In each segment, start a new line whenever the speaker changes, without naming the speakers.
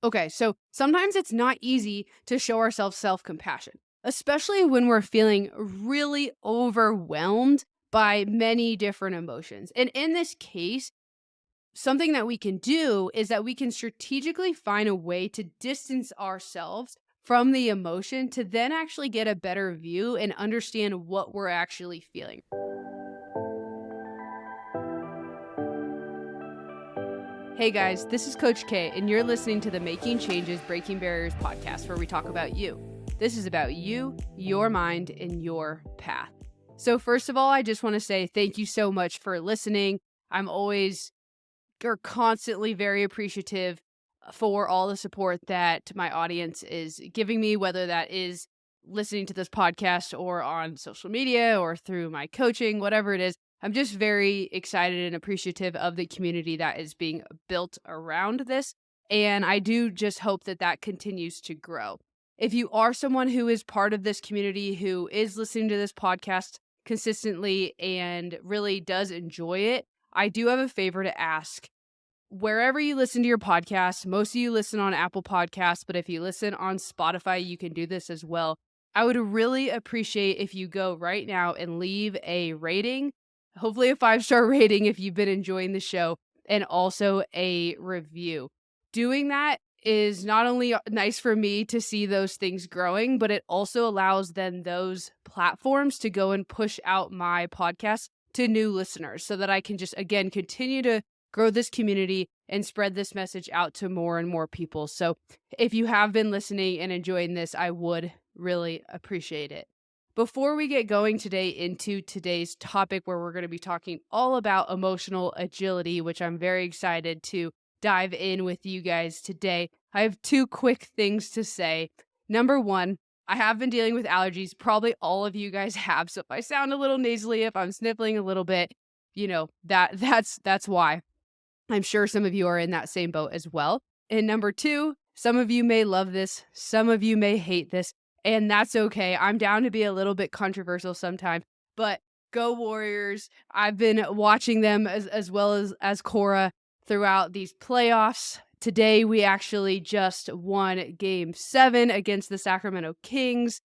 Okay, so sometimes it's not easy to show ourselves self-compassion, especially when we're feeling really overwhelmed by many different emotions. And in this case, something that we can do is that we can strategically find a way to distance ourselves from the emotion to then actually get a better view and understand what we're actually feeling. Hey guys, this is Coach K, and you're listening to the Making Changes, Breaking Barriers podcast, where we talk about you. This is about you, your mind, and your path. So, first of all, I just want to say thank you so much for listening. I'm always or constantly very appreciative for all the support that my audience is giving me, whether that is listening to this podcast or on social media or through my coaching, whatever it is. I'm just very excited and appreciative of the community that is being built around this. And I do just hope that that continues to grow. If you are someone who is part of this community, who is listening to this podcast consistently and really does enjoy it, I do have a favor to ask. Wherever you listen to your podcast, most of you listen on Apple Podcasts, but if you listen on Spotify, you can do this as well. I would really appreciate if you go right now and leave a rating, hopefully a 5-star rating if you've been enjoying the show, and also a review. Doing that is not only nice for me to see those things growing, but it also allows then those platforms to go and push out my podcast to new listeners so that I can just, again, continue to grow this community and spread this message out to more and more people. So if you have been listening and enjoying this, I would really appreciate it. Before we get going today into today's topic, where we're going to be talking all about emotional agility, which I'm very excited to dive in with you guys today, I have two quick things to say. Number one, I have been dealing with allergies. Probably all of you guys have. So if I sound a little nasally, if I'm sniffling a little bit, that's why. I'm sure some of you are in that same boat as well. And number two, some of you may love this, some of you may hate this, and that's okay. I'm down to be a little bit controversial sometimes, but go Warriors. I've been watching them as well as Cora throughout these playoffs. Today, we actually just won game 7 against the Sacramento Kings,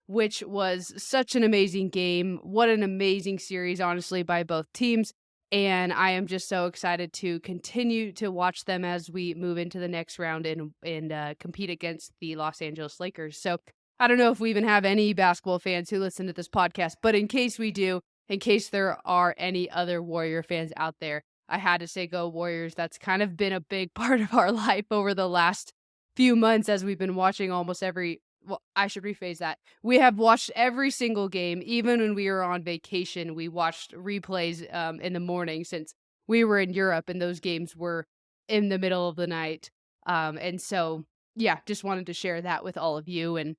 which was such an amazing game. What an amazing series, honestly, by both teams. And I am just so excited to continue to watch them as we move into the next round and compete against the Los Angeles Lakers. So I don't know if we even have any basketball fans who listen to this podcast, but in case we do, in case there are any other Warrior fans out there, I had to say go Warriors. That's kind of been a big part of our life over the last few months as we've been watching almost every, well, I should rephrase that. We have watched every single game, even when we were on vacation. We watched replays in the morning since we were in Europe and those games were in the middle of the night. And so, yeah, just wanted to share that with all of you. And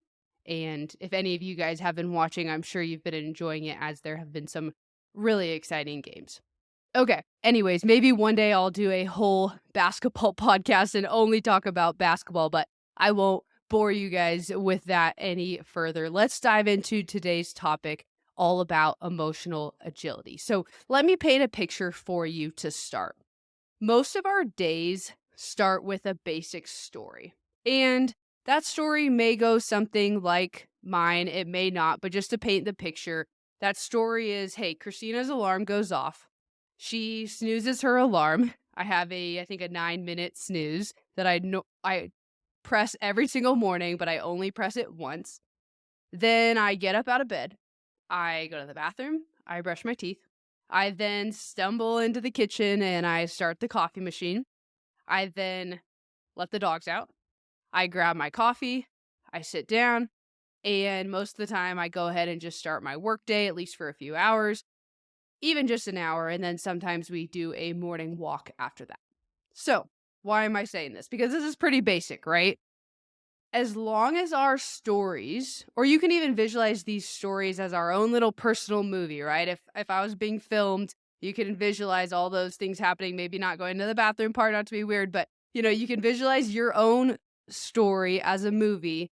if any of you guys have been watching, I'm sure you've been enjoying it as there have been some really exciting games. Okay. Anyways, maybe one day I'll do a whole basketball podcast and only talk about basketball, but I won't bore you guys with that any further. Let's dive into today's topic, all about emotional agility. So, let me paint a picture for you to start. Most of our days start with a basic story. And that story may go something like mine, it may not, but just to paint the picture, that story is, hey, Christina's alarm goes off. She snoozes her alarm. I have I think a 9-minute snooze that I press every single morning, but I only press it once. Then I get up out of bed. I go to the bathroom. I brush my teeth. I then stumble into the kitchen and I start the coffee machine. I then let the dogs out. I grab my coffee. I sit down. And most of the time, I go ahead and just start my work day, at least for a few hours, even just an hour. And then sometimes we do a morning walk after that. So, why am I saying this? Because this is pretty basic, right? As long as our stories, or you can even visualize these stories as our own little personal movie, right? If I was being filmed, you can visualize all those things happening, maybe not going to the bathroom part, not to be weird, but you can visualize your own story as a movie.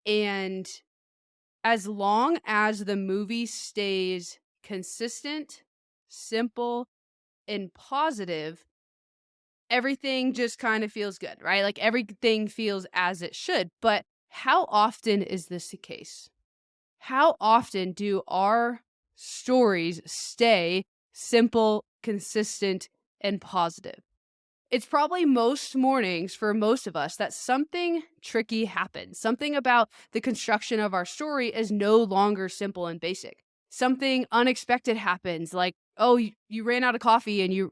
And as long as the movie stays consistent, simple, and positive, everything just kind of feels good, right? Like everything feels as it should. But how often is this the case? How often do our stories stay simple, consistent, and positive? It's probably most mornings for most of us that something tricky happens. Something about the construction of our story is no longer simple and basic. Something unexpected happens, like, oh, you ran out of coffee and you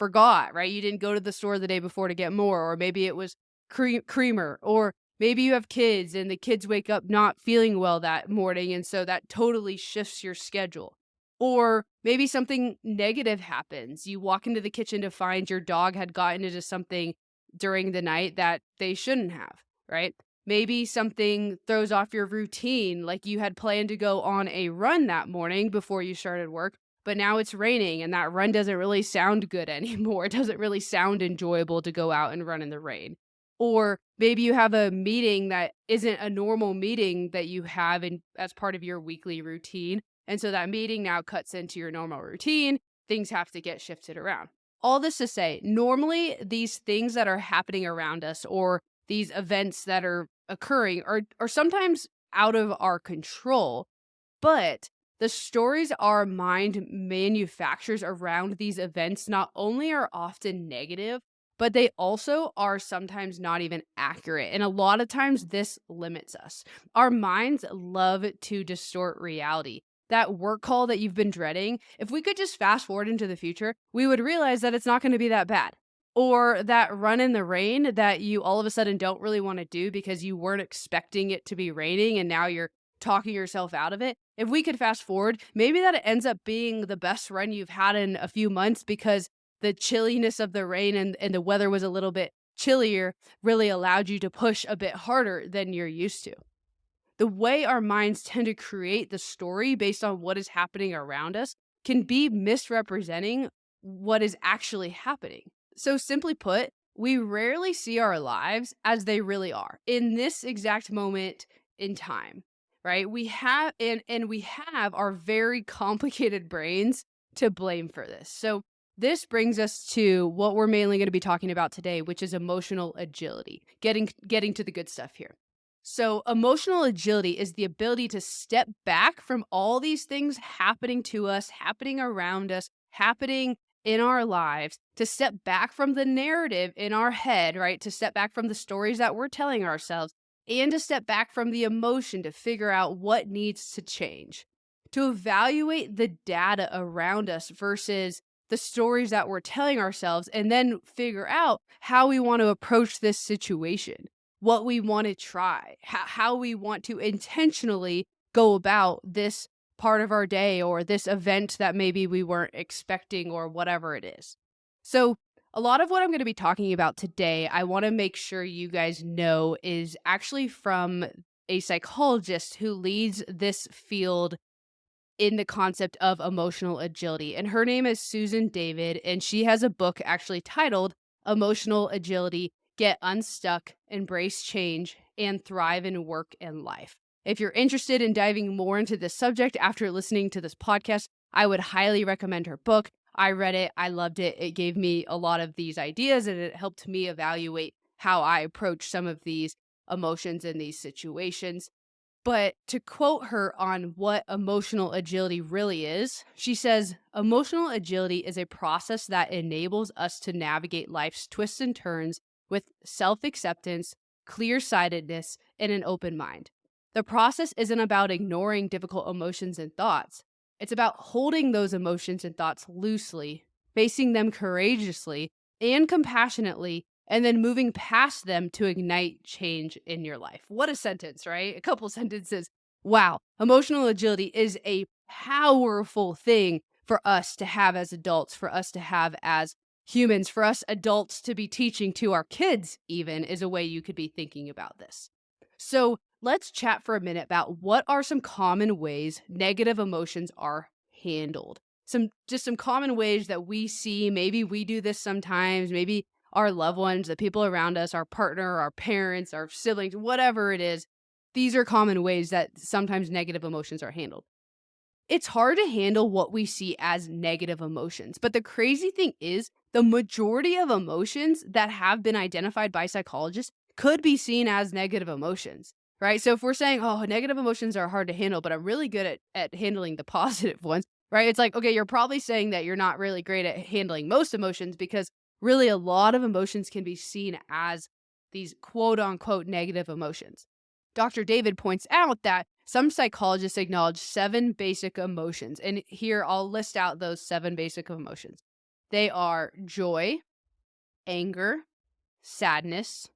forgot, right? You didn't go to the store the day before to get more, or maybe it was creamer, or maybe you have kids and the kids wake up not feeling well that morning, and so that totally shifts your schedule. Or maybe something negative happens. You walk into the kitchen to find your dog had gotten into something during the night that they shouldn't have, right? Maybe something throws off your routine, like you had planned to go on a run that morning before you started work, but now it's raining and that run doesn't really sound good anymore. It doesn't really sound enjoyable to go out and run in the rain. Or maybe you have a meeting that isn't a normal meeting that you have as part of your weekly routine, and so that meeting now cuts into your normal routine. Things have to get shifted around. All this to say, normally these things that are happening around us or these events that are occurring are sometimes out of our control, but the stories our mind manufactures around these events not only are often negative, but they also are sometimes not even accurate. And a lot of times this limits us. Our minds love to distort reality. That work call that you've been dreading, if we could just fast forward into the future, we would realize that it's not going to be that bad. Or that run in the rain that you all of a sudden don't really want to do because you weren't expecting it to be raining and now you're talking yourself out of it. If we could fast forward, maybe that ends up being the best run you've had in a few months because the chilliness of the rain and the weather was a little bit chillier really allowed you to push a bit harder than you're used to. The way our minds tend to create the story based on what is happening around us can be misrepresenting what is actually happening. So, simply put, we rarely see our lives as they really are in this exact moment in time, right? We have our very complicated brains to blame for this. So, this brings us to what we're mainly going to be talking about today, which is emotional agility. Getting to the good stuff here. So, emotional agility is the ability to step back from all these things happening to us, happening around us, happening in our lives, to step back from the narrative in our head, right? To step back from the stories that we're telling ourselves, and to step back from the emotion to figure out what needs to change. To evaluate the data around us versus the stories that we're telling ourselves, and then figure out how we want to approach this situation, what we want to try, how we want to intentionally go about this part of our day or this event that maybe we weren't expecting or whatever it is. So, a lot of what I'm going to be talking about today, I want to make sure you guys know is actually from a psychologist who leads this field in the concept of emotional agility. And her name is Susan David, and she has a book actually titled Emotional Agility: Get Unstuck, Embrace Change, and Thrive in Work and Life. If you're interested in diving more into this subject after listening to this podcast, I would highly recommend her book. I read it, I loved it. It gave me a lot of these ideas and it helped me evaluate how I approach some of these emotions in these situations. But to quote her on what emotional agility really is, she says, emotional agility is a process that enables us to navigate life's twists and turns with self acceptance, clear sightedness, and an open mind. The process isn't about ignoring difficult emotions and thoughts. It's about holding those emotions and thoughts loosely, facing them courageously and compassionately, and then moving past them to ignite change in your life. What a sentence, right? A couple sentences. Wow. Emotional agility is a powerful thing for us to have as adults, for us to have as humans, for us adults to be teaching to our kids, even, is a way you could be thinking about this. So let's chat for a minute about what are some common ways negative emotions are handled. Some common ways that we see. Maybe we do this sometimes, maybe our loved ones, the people around us, our partner, our parents, our siblings, whatever it is. These are common ways that sometimes negative emotions are handled. It's hard to handle what we see as negative emotions, but the crazy thing is The majority of emotions that have been identified by psychologists could be seen as negative emotions, right? So if we're saying, oh, negative emotions are hard to handle, but I'm really good at handling the positive ones, right? It's like, okay, you're probably saying that you're not really great at handling most emotions because really a lot of emotions can be seen as these quote unquote negative emotions. Dr. David points out that some psychologists acknowledge 7 basic emotions. And here I'll list out those 7 basic emotions. They are joy, anger, sadness,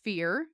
fear,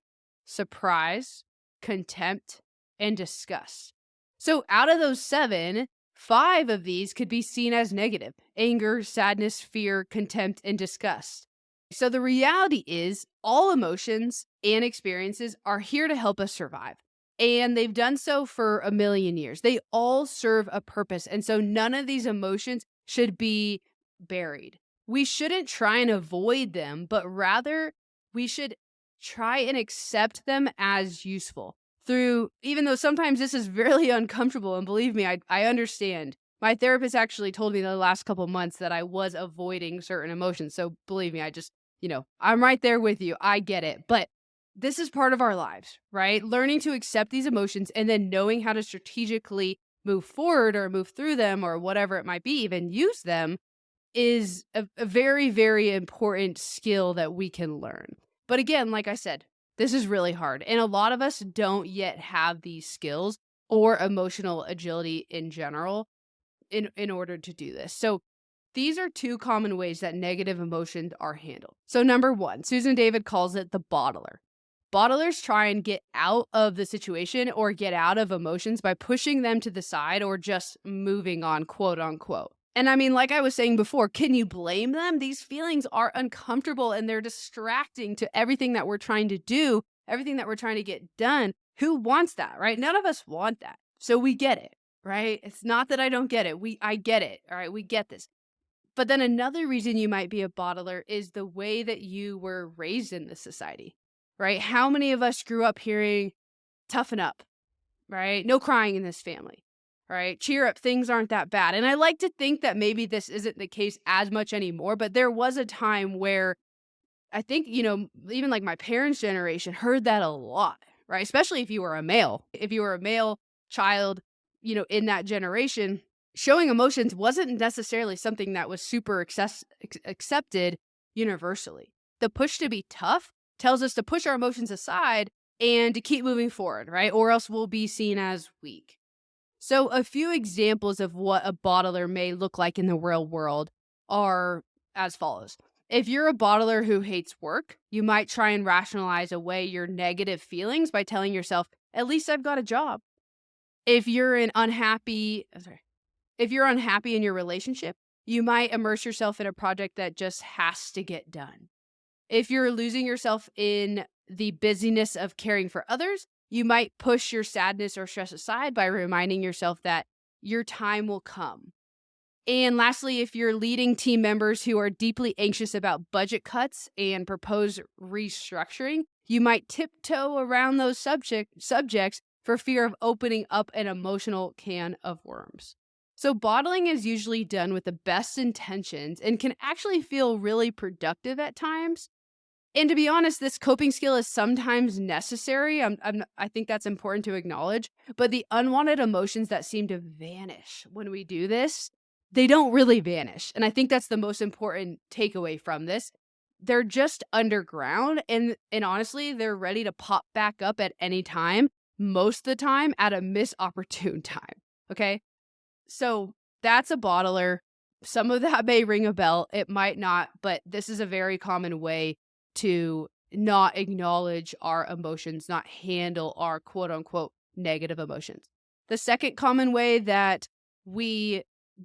surprise, contempt, and disgust. So out of those 7, 5 of these could be seen as negative: anger, sadness, fear, contempt, and disgust. So the reality is all emotions and experiences are here to help us survive. And they've done so for a million years. They all serve a purpose. And so none of these emotions should be buried. We shouldn't try and avoid them, but rather we should try and accept them as useful through, even though sometimes this is really uncomfortable. And believe me, I understand. My therapist actually told me the last couple months that I was avoiding certain emotions. So believe me, I'm right there with you. I get it. But this is part of our lives, right? Learning to accept these emotions and then knowing how to strategically move forward or move through them or whatever it might be, even use them, is a very, very important skill that we can learn. But again, like I said, this is really hard. And a lot of us don't yet have these skills or emotional agility in general in order to do this. So these are 2 common ways that negative emotions are handled. So number 1, Susan David calls it the bottler. Bottlers try and get out of the situation or get out of emotions by pushing them to the side or just moving on, quote unquote. And I mean, like I was saying before, can you blame them? These feelings are uncomfortable and they're distracting to everything that we're trying to do, everything that we're trying to get done. Who wants that, right? None of us want that. So we get it, right? It's not that I don't get it. I get it. All right, we get this. But then another reason you might be a bottler is the way that you were raised in this society, right? How many of us grew up hearing, toughen up, right? No crying in this family, right? Cheer up, things aren't that bad. And I like to think that maybe this isn't the case as much anymore, but there was a time where I think, even like my parents' generation heard that a lot, right? Especially if you were a male. If you were a male child, in that generation, showing emotions wasn't necessarily something that was super accepted universally. The push to be tough tells us to push our emotions aside and to keep moving forward, right? Or else we'll be seen as weak. So a few examples of what a bottler may look like in the real world are as follows. If you're a bottler who hates work, you might try and rationalize away your negative feelings by telling yourself, at least I've got a job. If you're if you're unhappy in your relationship, you might immerse yourself in a project that just has to get done. If you're losing yourself in the busyness of caring for others, you might push your sadness or stress aside by reminding yourself that your time will come. And lastly, if you're leading team members who are deeply anxious about budget cuts and propose restructuring, you might tiptoe around those subjects for fear of opening up an emotional can of worms. So bottling is usually done with the best intentions and can actually feel really productive at times. And to be honest, this coping skill is sometimes necessary. I think that's important to acknowledge. But the unwanted emotions that seem to vanish when we do this, they don't really vanish. And I think that's the most important takeaway from this. They're just underground. And honestly, they're ready to pop back up at any time, most of the time at a misopportune time. Okay. So that's a bottler. Some of that may ring a bell. It might not. But this is a very common way to not acknowledge our emotions, not handle our quote unquote negative emotions. The second common way that we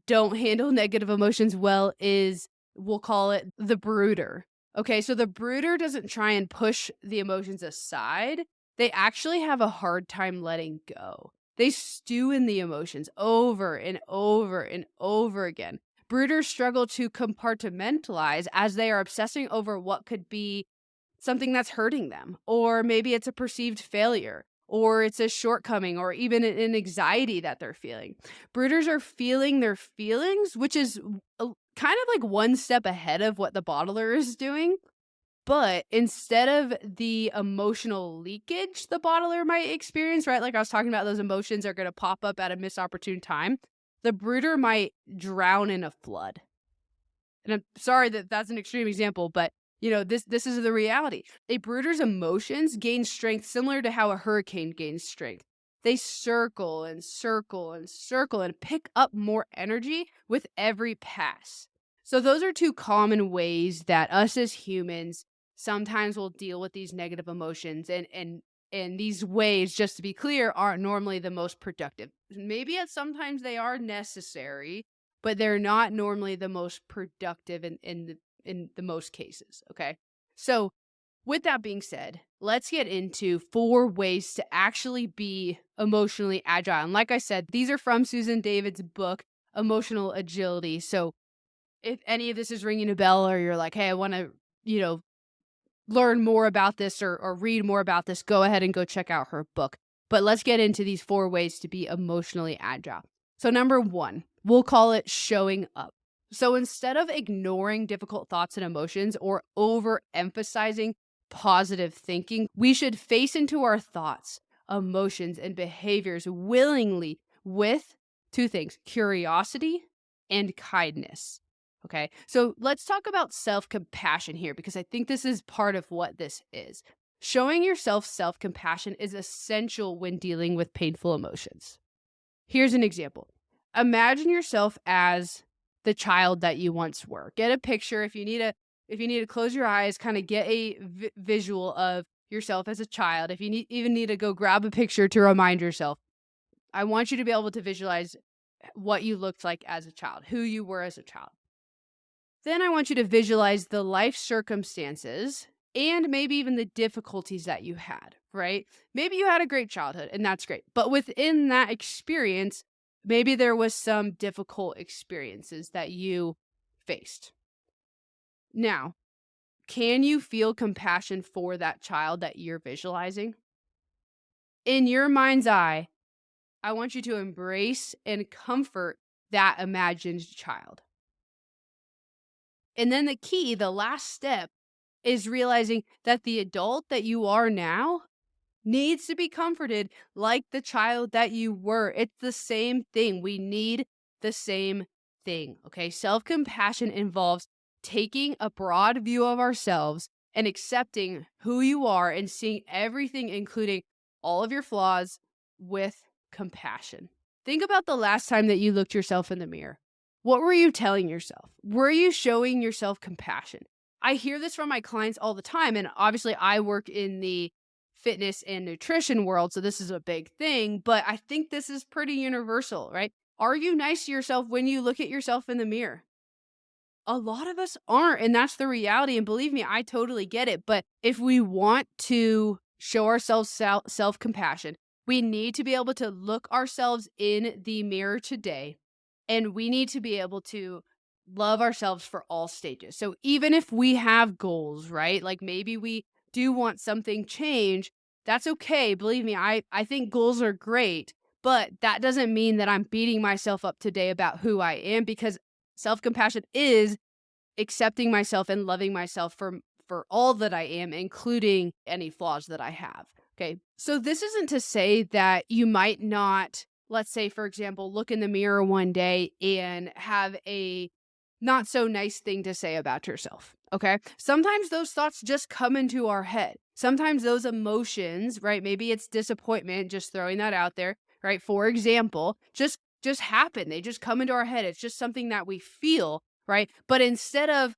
don't handle negative emotions well is, we'll call it the brooder. Okay, so the brooder doesn't try and push the emotions aside. They actually have a hard time letting go. They stew in the emotions over and over and over again. Brooders struggle to compartmentalize as they are obsessing over what could be something that's hurting them, or maybe it's a perceived failure, or it's a shortcoming, or even an anxiety that they're feeling. Brooders are feeling their feelings, which is kind of like one step ahead of what the bottler is doing. But instead of the emotional leakage the bottler might experience, right? Like I was talking about, those emotions are going to pop up at a missed opportune time. The brooder might drown in a flood. And I'm sorry that that's an extreme example, but this is the reality. A brooder's emotions gain strength similar to how a hurricane gains strength. They circle and circle and circle and pick up more energy with every pass. So those are two common ways that us as humans sometimes will deal with these negative emotions, and these ways, just to be clear, aren't normally the most productive. Maybe sometimes they are necessary, but they're not normally the most productive in the most cases, okay? So, with that being said, let's get into 4 ways to actually be emotionally agile. And like I said, these are from Susan David's book, Emotional Agility. So, if any of this is ringing a bell, or you're like, "Hey, I want to, learn more about this, or read more about this," go ahead and go check out her book. But let's get into these 4 ways to be emotionally agile. So number 1, we'll call it showing up. So instead of ignoring difficult thoughts and emotions or overemphasizing positive thinking, we should face into our thoughts, emotions, and behaviors willingly with 2 things: curiosity and kindness. Okay, so let's talk about self compassion here, because I think this is part of what this is. Showing yourself self compassion is essential when dealing with painful emotions. Here's an example. Imagine yourself as the child that you once were. Get a picture. If you need to close your eyes, kind of get a visual of yourself as a child. If you even need to go grab a picture to remind yourself, I want you to be able to visualize what you looked like as a child, who you were as a child. Then I want you to visualize the life circumstances and maybe even the difficulties that you had, right? Maybe you had a great childhood, and that's great. But within that experience, maybe there was some difficult experiences that you faced. Now, can you feel compassion for that child that you're visualizing? In your mind's eye, I want you to embrace and comfort that imagined child. And then the last step, is realizing that the adult that you are now needs to be comforted like the child that you were. It's the same thing. We need the same thing. Okay. Self compassion involves taking a broad view of ourselves and accepting who you are and seeing everything, including all of your flaws, with compassion. Think about the last time that you looked yourself in the mirror. What were you telling yourself? Were you showing yourself compassion? I hear this from my clients all the time. And obviously, I work in the fitness and nutrition world, so this is a big thing. But I think this is pretty universal, right? Are you nice to yourself when you look at yourself in the mirror? A lot of us aren't. And that's the reality. And believe me, I totally get it. But if we want to show ourselves self compassion, we need to be able to look ourselves in the mirror today. And we need to be able to love ourselves for all stages. So even if we have goals, right? Like maybe we do want something change, that's okay. Believe me, I think goals are great, but that doesn't mean that I'm beating myself up today about who I am, because self-compassion is accepting myself and loving myself for all that I am, including any flaws that I have. Okay. So this isn't to say that you might not, let's say, for example, look in the mirror one day and have a not so nice thing to say about yourself. Okay. Sometimes those thoughts just come into our head. Sometimes those emotions, right? Maybe it's disappointment, just throwing that out there, right? For example, just happen. They just come into our head. It's just something that we feel, right? But instead of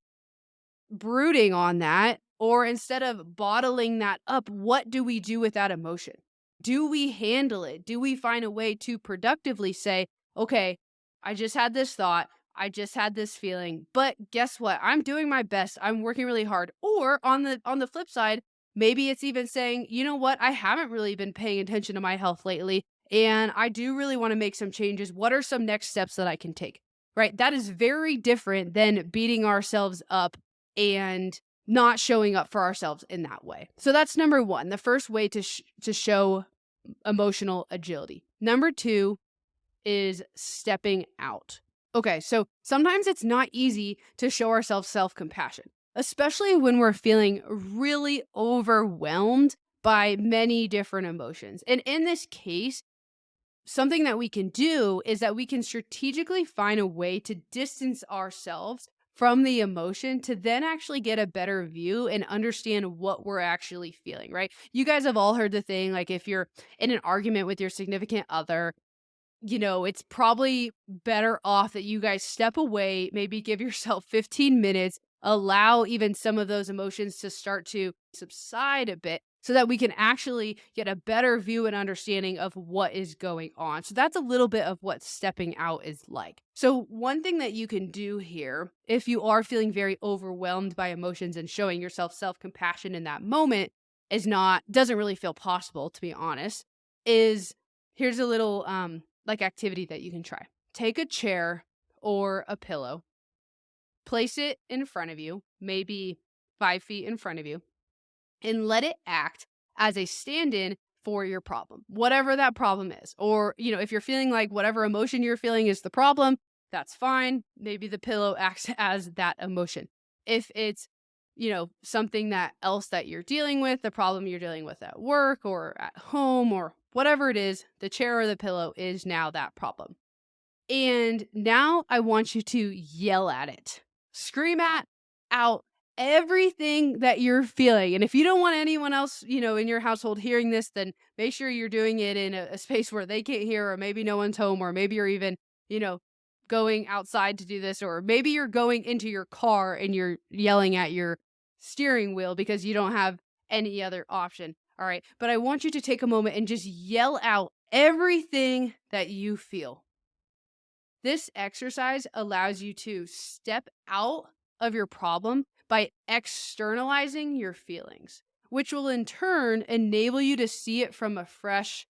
brooding on that, or instead of bottling that up, what do we do with that emotion? Do we handle it? Do we find a way to productively say, okay, I just had this thought, I just had this feeling, but guess what? I'm doing my best. I'm working really hard. Or on the flip side, maybe it's even saying, you know what? I haven't really been paying attention to my health lately, and I do really want to make some changes. What are some next steps that I can take? Right? That is very different than beating ourselves up and not showing up for ourselves in that way. So that's number 1, the first way to show emotional agility. Number 2 is stepping out. Okay, so sometimes it's not easy to show ourselves self compassion, especially when we're feeling really overwhelmed by many different emotions. And in this case, something that we can do is that we can strategically find a way to distance ourselves from the emotion to then actually get a better view and understand what we're actually feeling, right? You guys have all heard the thing like if you're in an argument with your significant other, it's probably better off that you guys step away, maybe give yourself 15 minutes, allow even some of those emotions to start to subside a bit so that we can actually get a better view and understanding of what is going on. So that's a little bit of what stepping out is like. So one thing that you can do here, if you are feeling very overwhelmed by emotions and showing yourself self-compassion in that moment doesn't really feel possible, to be honest, is here's a little like activity that you can try. Take a chair or a pillow, place it in front of you, maybe 5 feet in front of you, and let it act as a stand in for your problem, whatever that problem is. Or, if you're feeling like whatever emotion you're feeling is the problem, that's fine. Maybe the pillow acts as that emotion. If it's, something that else that you're dealing with, the problem you're dealing with at work or at home or whatever it is, the chair or the pillow is now that problem. And now I want you to yell at it. Scream out everything that you're feeling. And if you don't want anyone else, in your household hearing this, then make sure you're doing it in a space where they can't hear, or maybe no one's home, or maybe you're even, you know, going outside to do this, or maybe you're going into your car and you're yelling at your steering wheel because you don't have any other option. All right. But I want you to take a moment and just yell out everything that you feel. This exercise allows you to step out of your problem by externalizing your feelings, which will in turn enable you to see it from a fresh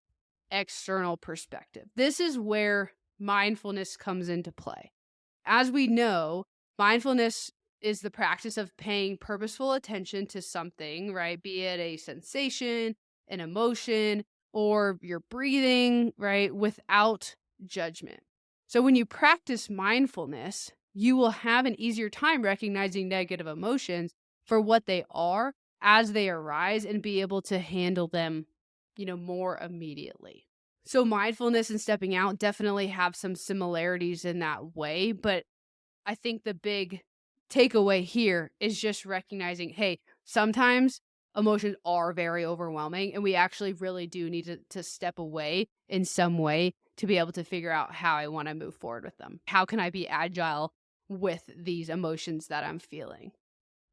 external perspective. This is where mindfulness comes into play. As we know, mindfulness is the practice of paying purposeful attention to something, right? Be it a sensation, an emotion, or your breathing, right? Without judgment. So when you practice mindfulness, you will have an easier time recognizing negative emotions for what they are as they arise and be able to handle them, more immediately. So mindfulness and stepping out definitely have some similarities in that way, but I think the big takeaway here is just recognizing, hey, sometimes emotions are very overwhelming and we actually really do need to step away in some way to be able to figure out how I want to move forward with them. How can I be agile with these emotions that I'm feeling?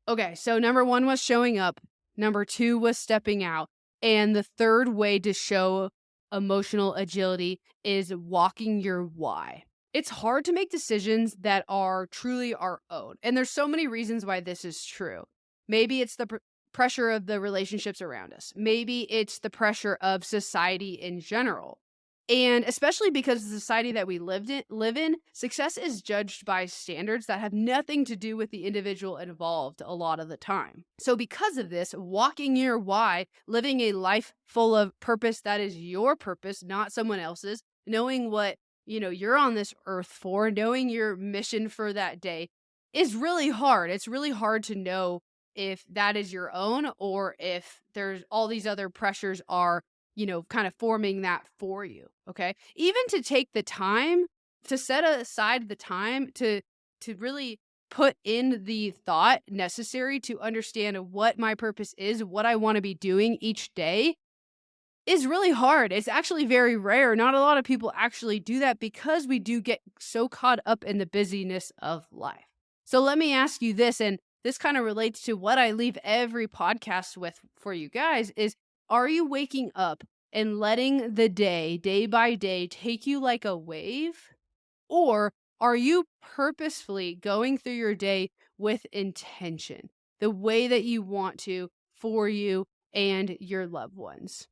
Okay, so number 1 was showing up. Number 2 was stepping out. And the third way to show emotional agility is walking your why. It's hard to make decisions that are truly our own. And there's so many reasons why this is true. Maybe it's the pressure of the relationships around us. Maybe it's the pressure of society in general. And especially because the society that we live in, success is judged by standards that have nothing to do with the individual involved a lot of the time. So because of this, walking your why, living a life full of purpose that is your purpose, not someone else's, knowing what, you're on this earth for, knowing your mission for that day is really hard. It's really hard to know if that is your own or if there's all these other pressures are kind of forming that for you. Okay. Even to take the time to set aside the time to really put in the thought necessary to understand what my purpose is, what I want to be doing each day is really hard. It's actually very rare. Not a lot of people actually do that because we do get so caught up in the busyness of life. So let me ask you this, and this kind of relates to what I leave every podcast with for you guys is, are you waking up and letting the day by day, take you like a wave? Or are you purposefully going through your day with intention, the way that you want to for you and your loved ones?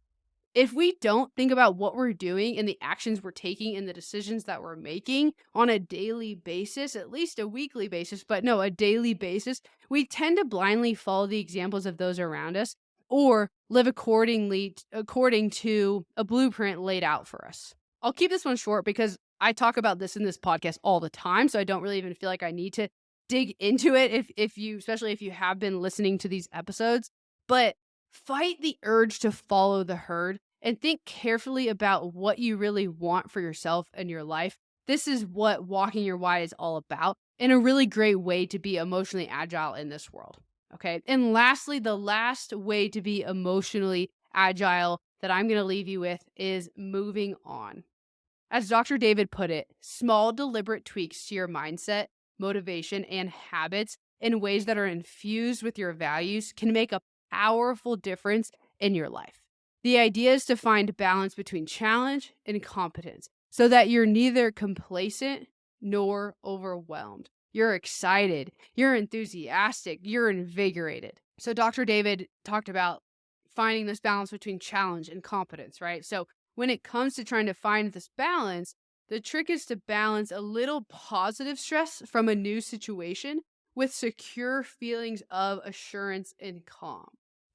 If we don't think about what we're doing and the actions we're taking and the decisions that we're making on a daily basis, at least a weekly basis, but no, a daily basis, we tend to blindly follow the examples of those around us or live according to a blueprint laid out for us. I'll keep this one short because I talk about this in this podcast all the time, so I don't really even feel like I need to dig into it if you, especially if you have been listening to these episodes. But fight the urge to follow the herd and think carefully about what you really want for yourself and your life. This is what walking your why is all about, and a really great way to be emotionally agile in this world. Okay. And lastly, the last way to be emotionally agile that I'm going to leave you with is moving on. As Dr. David put it, small, deliberate tweaks to your mindset, motivation, and habits in ways that are infused with your values can make a powerful difference in your life. The idea is to find balance between challenge and competence so that you're neither complacent nor overwhelmed. You're excited, you're enthusiastic, you're invigorated. So, Dr. David talked about finding this balance between challenge and competence, right? So, when it comes to trying to find this balance, the trick is to balance a little positive stress from a new situation with secure feelings of assurance and calm.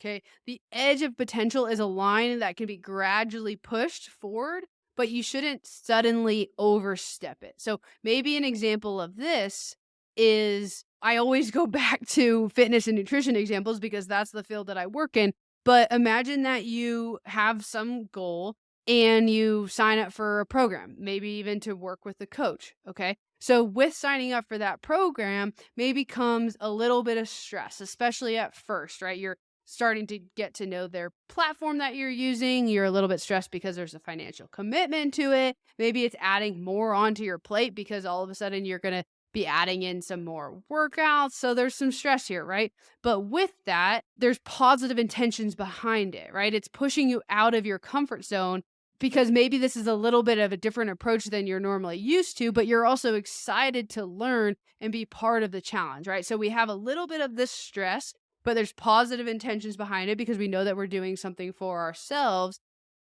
Okay. The edge of potential is a line that can be gradually pushed forward, but you shouldn't suddenly overstep it. So maybe an example of this is I always go back to fitness and nutrition examples because that's the field that I work in. But imagine that you have some goal and you sign up for a program, maybe even to work with a coach. Okay. So with signing up for that program, maybe comes a little bit of stress, especially at first, right? You're starting to get to know their platform that you're using. You're a little bit stressed because there's a financial commitment to it. Maybe it's adding more onto your plate because all of a sudden you're going to be adding in some more workouts. So there's some stress here, right? But with that, there's positive intentions behind it, right? It's pushing you out of your comfort zone because maybe this is a little bit of a different approach than you're normally used to, but you're also excited to learn and be part of the challenge, right? So we have a little bit of this stress, but there's positive intentions behind it because we know that we're doing something for ourselves.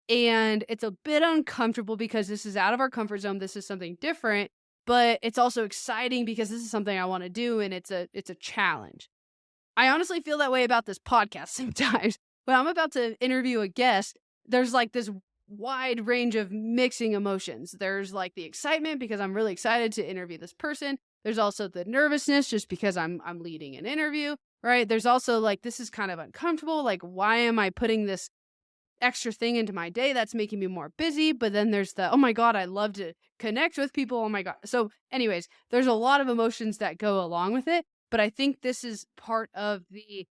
And it's a bit uncomfortable because this is out of our comfort zone. This is something different, but it's also exciting because this is something I want to do and it's a challenge. I honestly feel that way about this podcast sometimes. When I'm about to interview a guest, there's like this wide range of mixing emotions. There's like the excitement because I'm really excited to interview this person. There's also the nervousness just because I'm leading an interview, right? There's also like this is kind of uncomfortable. Like why am I putting this extra thing into my day that's making me more busy? But then there's the, oh my God, I love to connect with people. Oh my God. So anyways, there's a lot of emotions that go along with it. But I think this is part of the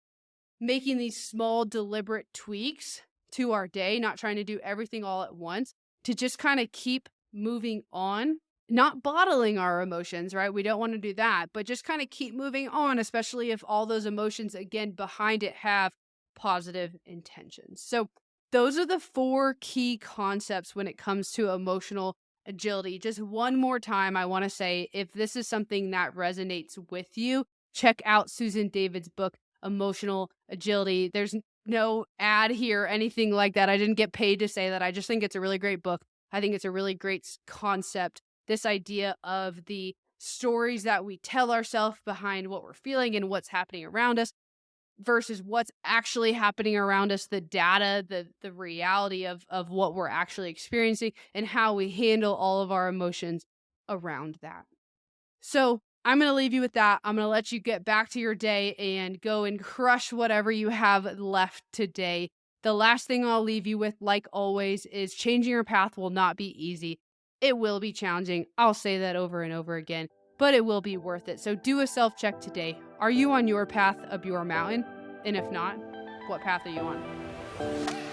making these small, deliberate tweaks to our day, not trying to do everything all at once, to just kind of keep moving on, not bottling our emotions, right? We don't want to do that, but just kind of keep moving on, especially if all those emotions, again, behind it have positive intentions. So, those are the 4 key concepts when it comes to emotional agility. Just one more time, I want to say if this is something that resonates with you, check out Susan David's book, Emotional Agility. There's no ad here, anything like that. I didn't get paid to say that. I just think it's a really great book. I think it's a really great concept. This idea of the stories that we tell ourselves behind what we're feeling and what's happening around us versus what's actually happening around us, the data, the reality of what we're actually experiencing and how we handle all of our emotions around that. So I'm going to leave you with that. I'm going to let you get back to your day and go and crush whatever you have left today. The last thing I'll leave you with, like always, is changing your path will not be easy. It will be challenging. I'll say that over and over again, but it will be worth it. So do a self-check today. Are you on your path up your mountain? And if not, what path are you on?